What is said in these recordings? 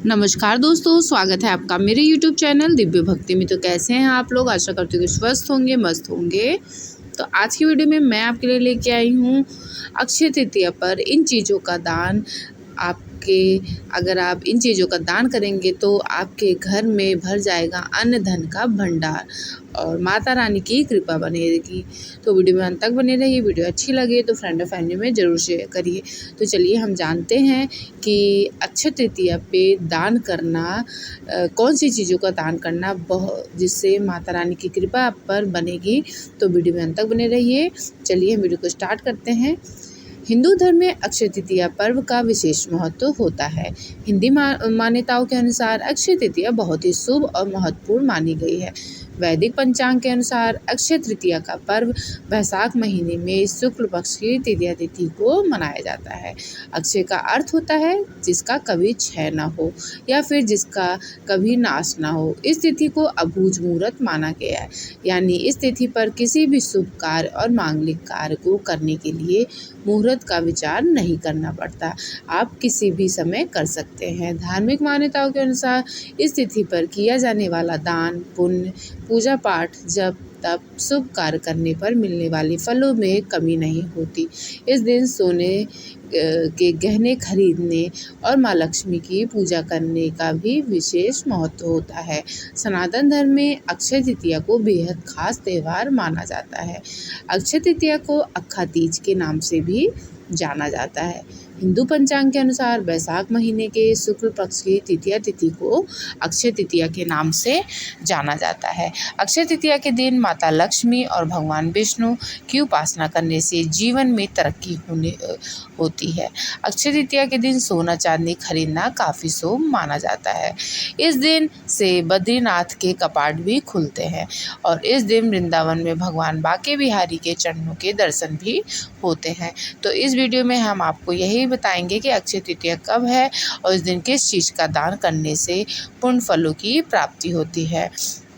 नमस्कार दोस्तों, स्वागत है आपका मेरे YouTube चैनल दिव्य भक्ति में। तो कैसे हैं आप लोग? आशा करती हूँ कि स्वस्थ होंगे, मस्त होंगे। तो आज की वीडियो में मैं आपके लिए लेके आई हूँ अक्षय तृतीया पर इन चीज़ों का दान। अगर आप इन चीज़ों का दान करेंगे तो आपके घर में भर जाएगा अन्न धन का भंडार और माता रानी की कृपा बनी रहेगी। तो वीडियो में अंत तक बने रहिए। वीडियो अच्छी लगे तो फ्रेंड और फैमिली में ज़रूर शेयर करिए। तो चलिए हम जानते हैं कि अक्षय तृतीया पे दान करना, कौन सी चीज़ों का दान करना जिससे माता रानी की कृपा आप पर बनेगी। तो वीडियो में अंत तक बने रहिए। चलिए हम वीडियो को स्टार्ट करते हैं। हिंदू धर्म में अक्षय तृतीया पर्व का विशेष महत्व होता है। हिंदी मान्यताओं के अनुसार अक्षय तृतीया बहुत ही शुभ और महत्वपूर्ण मानी गई है। वैदिक पंचांग के अनुसार अक्षय तृतीया का पर्व वैशाख महीने में शुक्ल पक्ष की तृतीया तिथि को मनाया जाता है। अक्षय का अर्थ होता है जिसका कभी क्षय न हो या फिर जिसका कभी नाश न हो। इस तिथि को अबूझ मुहूर्त माना गया है, यानी इस तिथि पर किसी भी शुभ कार्य और मांगलिक कार्य को करने के लिए मुहूर्त का विचार नहीं करना पड़ता। आप किसी भी समय कर सकते हैं। धार्मिक मान्यताओं के अनुसार इस तिथि पर किया जाने वाला दान, पुण्य, पूजा पाठ, जप तप, शुभ कार्य करने पर मिलने वाले फलों में कमी नहीं होती। इस दिन सोने के गहने खरीदने और माँ लक्ष्मी की पूजा करने का भी विशेष महत्व होता है। सनातन धर्म में अक्षय तृतीया को बेहद खास त्यौहार माना जाता है। अक्षय तृतीया को अक्खा तीज के नाम से भी जाना जाता है। हिंदू पंचांग के अनुसार वैशाख महीने के शुक्ल पक्ष की तृतीया तिथि को अक्षय तृतीया के नाम से जाना जाता है। अक्षय तृतीया के दिन माता लक्ष्मी और भगवान विष्णु की उपासना करने से जीवन में तरक्की होती है। अक्षय तृतीया के दिन सोना चांदी खरीदना काफ़ी शुभ माना जाता है। इस दिन से बद्रीनाथ के कपाट भी खुलते हैं और इस दिन वृंदावन में भगवान बांके बिहारी के चरणों के दर्शन भी होते हैं। तो इस वीडियो में हम आपको यही बताएंगे कि अक्षय तृतीया कब है और इस दिन किस चीज़ का दान करने से पुण्य फलों की प्राप्ति होती है।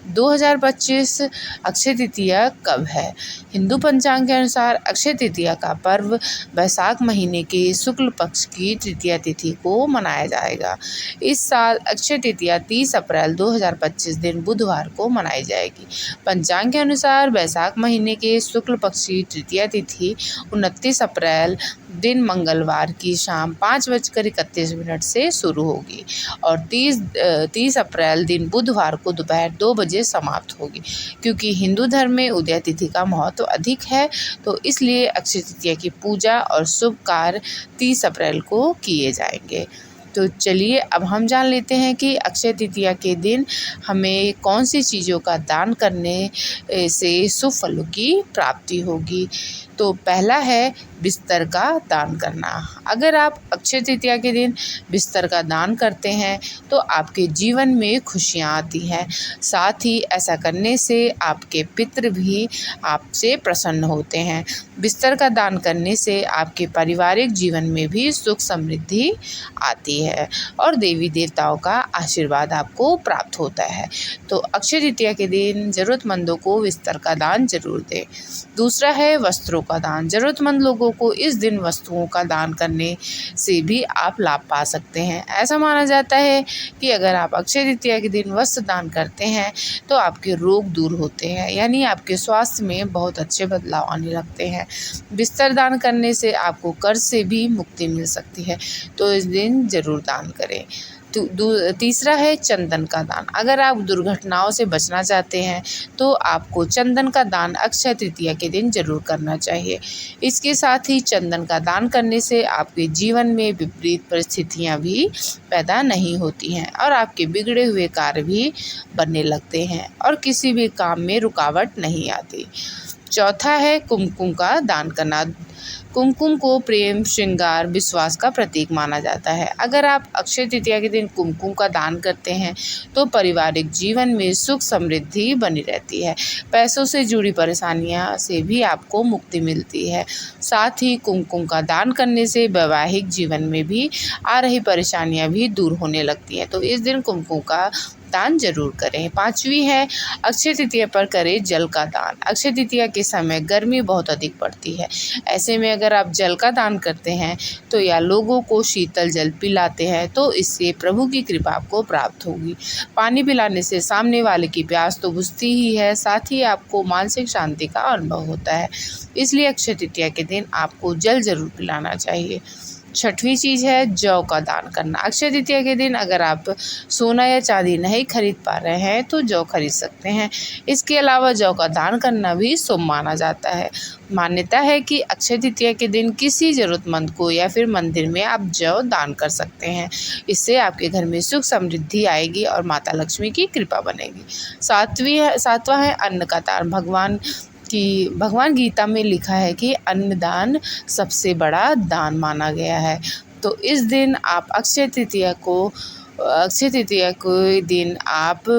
2025 अक्षय तृतीया कब है? हिंदू पंचांग के अनुसार अक्षय तृतीया का पर्व वैशाख महीने के शुक्ल पक्ष की तृतीया तिथि को मनाया जाएगा। इस साल अक्षय तृतीया 30 अप्रैल 2025 दिन बुधवार को मनाई जाएगी। पंचांग के अनुसार वैशाख महीने के शुक्ल पक्ष की तृतीया तिथि 29 अप्रैल दिन मंगलवार की शाम 5:31 से शुरू होगी और 30 अप्रैल दिन बुधवार को दोपहर 2 बजे समाप्त होगी। क्योंकि हिंदू धर्म में उदय तिथि का महत्व अधिक है, तो इसलिए अक्षय तृतीया की पूजा और शुभ कार्य 30 अप्रैल को किए जाएंगे। तो चलिए अब हम जान लेते हैं कि अक्षय तृतीया के दिन हमें कौन सी चीज़ों का दान करने से शुभ फलों की प्राप्ति होगी। तो पहला है बिस्तर का दान करना। अगर आप अक्षय तृतीया के दिन बिस्तर का दान करते हैं तो आपके जीवन में खुशियाँ आती हैं। साथ ही ऐसा करने से आपके पितृ भी आपसे प्रसन्न होते हैं। बिस्तर का दान करने से आपके पारिवारिक जीवन में भी सुख समृद्धि आती है और देवी देवताओं का आशीर्वाद आपको प्राप्त होता है। तो अक्षय तृतीया के दिन ज़रूरतमंदों को बिस्तर का दान जरूर दें। दूसरा है वस्त्रों का दान। ज़रूरतमंद लोगों को इस दिन वस्तुओं का दान करने से भी आप लाभ पा सकते हैं। ऐसा माना जाता है कि अगर आप अक्षय तृतीया के दिन वस्त्र दान करते हैं तो आपके रोग दूर होते हैं, यानी आपके स्वास्थ्य में बहुत अच्छे बदलाव आने लगते हैं। बिस्तर दान करने से आपको कर्ज से भी मुक्ति मिल सकती है, तो इस दिन ज़रूर दान करें। तीसरा है चंदन का दान। अगर आप दुर्घटनाओं से बचना चाहते हैं तो आपको चंदन का दान अक्षय तृतीया के दिन जरूर करना चाहिए। इसके साथ ही चंदन का दान करने से आपके जीवन में विपरीत परिस्थितियां भी पैदा नहीं होती हैं और आपके बिगड़े हुए कार्य भी बनने लगते हैं और किसी भी काम में रुकावट नहीं आती। चौथा है कुमकुम का दान करना। कुमकुम को प्रेम, श्रृंगार, विश्वास का प्रतीक माना जाता है। अगर आप अक्षय तृतीया के दिन कुमकुम का दान करते हैं तो पारिवारिक जीवन में सुख समृद्धि बनी रहती है। पैसों से जुड़ी परेशानियां से भी आपको मुक्ति मिलती है। साथ ही कुमकुम का दान करने से वैवाहिक जीवन में भी आ रही परेशानियां भी दूर होने लगती हैं। तो इस दिन कुमकुम का दान जरूर करें। 5वीं है अक्षय तृतीया पर करें जल का दान। अक्षय तृतीया के समय गर्मी बहुत अधिक पड़ती है, ऐसे में अगर आप जल का दान करते हैं तो या लोगों को शीतल जल पिलाते हैं तो इससे प्रभु की कृपा आपको प्राप्त होगी। पानी पिलाने से सामने वाले की प्यास तो बुझती ही है, साथ ही आपको मानसिक शांति का अनुभव होता है। इसलिए अक्षय तृतीया के दिन आपको जल जरूर पिलाना चाहिए। 6वीं चीज़ है जौ का दान करना। अक्षय तृतीया के दिन अगर आप सोना या चांदी नहीं खरीद पा रहे हैं तो जौ खरीद सकते हैं। इसके अलावा जौ का दान करना भी शुभ माना जाता है। मान्यता है कि अक्षय तृतीया के दिन किसी ज़रूरतमंद को या फिर मंदिर में आप जौ दान कर सकते हैं। इससे आपके घर में सुख समृद्धि आएगी और माता लक्ष्मी की कृपा बनेगी। 7वां है अन्न का दान। भगवान गीता में लिखा है कि अन्नदान सबसे बड़ा दान माना गया है। तो इस दिन आप अक्षय तृतीया के दिन आप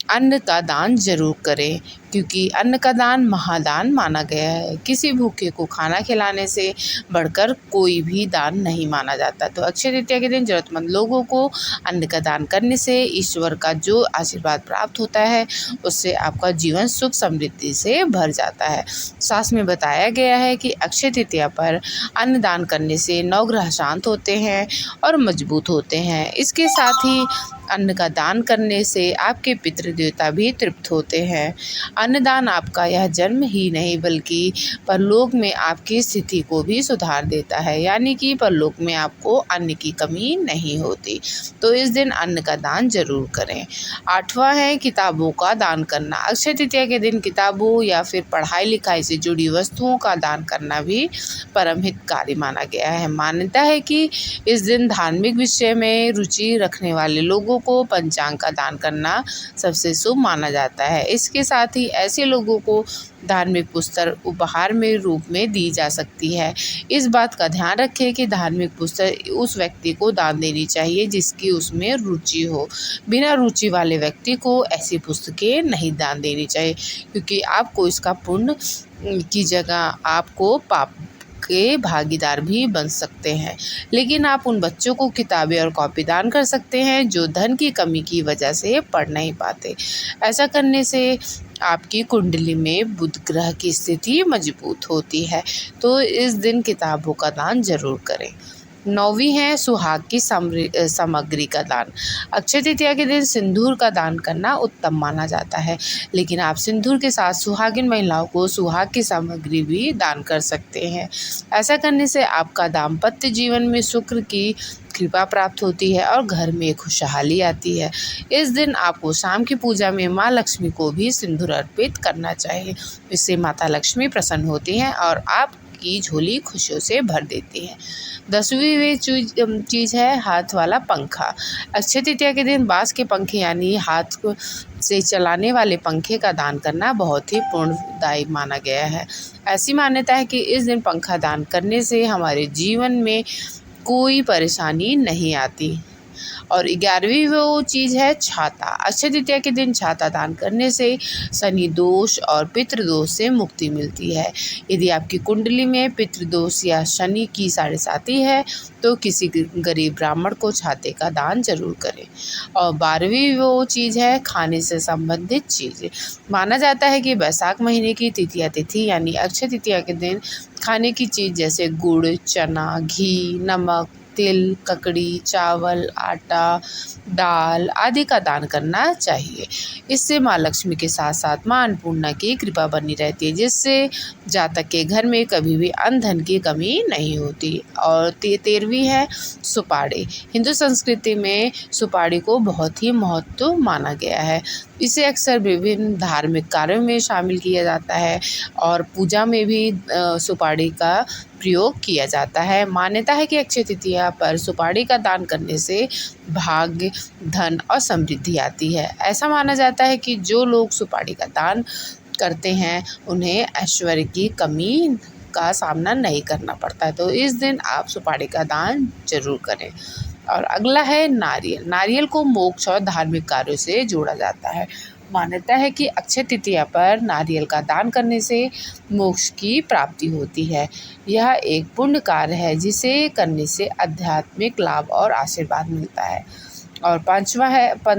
अन्न का दान जरूर करें, क्योंकि अन्न का दान महादान माना गया है। किसी भूखे को खाना खिलाने से बढ़कर कोई भी दान नहीं माना जाता। तो अक्षय तृतीया के दिन ज़रूरतमंद लोगों को अन्न का दान करने से ईश्वर का जो आशीर्वाद प्राप्त होता है उससे आपका जीवन सुख समृद्धि से भर जाता है। शास्त्र में बताया गया है कि अक्षय तृतीया पर अन्न दान करने से नवग्रह शांत होते हैं और मजबूत होते हैं। इसके साथ ही अन्न का दान करने से आपके पितृ देवता भी तृप्त होते हैं। अन्नदान आपका यह जन्म ही नहीं बल्कि परलोक में आपकी स्थिति को भी सुधार देता है, यानी कि परलोक में आपको अन्न की कमी नहीं होती। तो इस दिन अन्न का दान जरूर करें। 8वां है किताबों का दान करना। अक्षय तृतीया के दिन किताबों या फिर पढ़ाई लिखाई से जुड़ी वस्तुओं का दान करना भी परम हितकारी माना गया है। मान्यता है कि इस दिन धार्मिक विषय में रुचि रखने वाले लोगों को पंचांग का दान करना सबसे शुभ माना जाता है। इसके साथ ही ऐसे लोगों को धार्मिक पुस्तक उपहार में रूप में दी जा सकती है। इस बात का ध्यान रखें कि धार्मिक पुस्तक उस व्यक्ति को दान देनी चाहिए जिसकी उसमें रुचि हो। बिना रुचि वाले व्यक्ति को ऐसी पुस्तकें नहीं दान देनी चाहिए, क्योंकि आपको इसका पुण्य की जगह आपको पाप के भागीदार भी बन सकते हैं। लेकिन आप उन बच्चों को किताबें और कॉपी दान कर सकते हैं जो धन की कमी की वजह से पढ़ नहीं पाते। ऐसा करने से आपकी कुंडली में बुध ग्रह की स्थिति मजबूत होती है। तो इस दिन किताबों का दान जरूर करें। 9वीं है सुहाग की सामग्री का दान। अक्षय तृतीया के दिन सिंदूर का दान करना उत्तम माना जाता है, लेकिन आप सिंदूर के साथ सुहागिन महिलाओं को सुहाग की सामग्री भी दान कर सकते हैं। ऐसा करने से आपका दाम्पत्य जीवन में शुक्र की कृपा प्राप्त होती है और घर में खुशहाली आती है। इस दिन आपको शाम की पूजा में माँ लक्ष्मी को भी सिंदूर अर्पित करना चाहिए। इससे माता लक्ष्मी प्रसन्न होती हैं और आपकी झोली खुशियों से भर देती है। 10वीं चीज़ है हाथ वाला पंखा। अक्षय तृतीया के दिन बांस के पंखे यानी हाथ से चलाने वाले पंखे का दान करना बहुत ही पुण्यदायी माना गया है। ऐसी मान्यता है कि इस दिन पंखा दान करने से हमारे जीवन में कोई परेशानी नहीं आती। और 11वीं वो चीज़ है छाता। अक्षय तृतीया के दिन छाता दान करने से शनि दोष और पितृदोष से मुक्ति मिलती है। यदि आपकी कुंडली में पितृदोष या शनि की 7.5 है तो किसी गरीब ब्राह्मण को छाते का दान जरूर करें। और 12वीं वो चीज़ है खाने से संबंधित चीज़ें। माना जाता है कि बैसाख महीने की तृतीया तिथि यानी अक्षय तृतीया के दिन खाने की चीज़ जैसे गुड़, चना, घी, नमक, तिल, ककड़ी, चावल, आटा, दाल आदि का दान करना चाहिए। इससे माँ लक्ष्मी के साथ साथ माँ अन्नपूर्णा की कृपा बनी रहती है, जिससे जातक के घर में कभी भी अन्न धन की कमी नहीं होती। और 13वीं है सुपाड़ी। हिंदू संस्कृति में सुपाड़ी को बहुत ही महत्व माना गया है। इसे अक्सर विभिन्न धार्मिक कार्यों में शामिल किया जाता है और पूजा में भी सुपाड़ी का प्रयोग किया जाता है। मान्यता है कि अक्षय तृतीया पर सुपाड़ी का दान करने से भाग्य, धन और समृद्धि आती है। ऐसा माना जाता है कि जो लोग सुपाड़ी का दान करते हैं उन्हें ऐश्वर्य की कमी का सामना नहीं करना पड़ता है। तो इस दिन आप सुपाड़ी का दान जरूर करें। और अगला है नारियल। नारियल को मोक्ष और धार्मिक कार्यों से जोड़ा जाता है। मान्यता है कि अक्षय तृतीया पर नारियल का दान करने से मोक्ष की प्राप्ति होती है। यह एक पुण्य कार्य है जिसे करने से आध्यात्मिक लाभ और आशीर्वाद मिलता है। और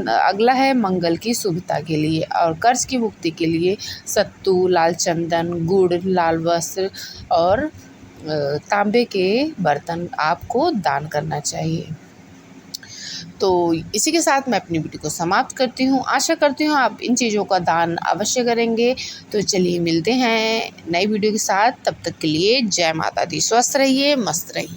अगला है मंगल की शुभता के लिए। और कर्ज की मुक्ति के लिए सत्तू, लाल चंदन, गुड़, लाल वस्त्र और तांबे के बर्तन आपको दान करना चाहिए। तो इसी के साथ मैं अपनी वीडियो को समाप्त करती हूँ। आशा करती हूँ आप इन चीज़ों का दान अवश्य करेंगे। तो चलिए मिलते हैं नई वीडियो के साथ, तब तक के लिए जय माता दी। स्वस्थ रहिए, मस्त रहिए।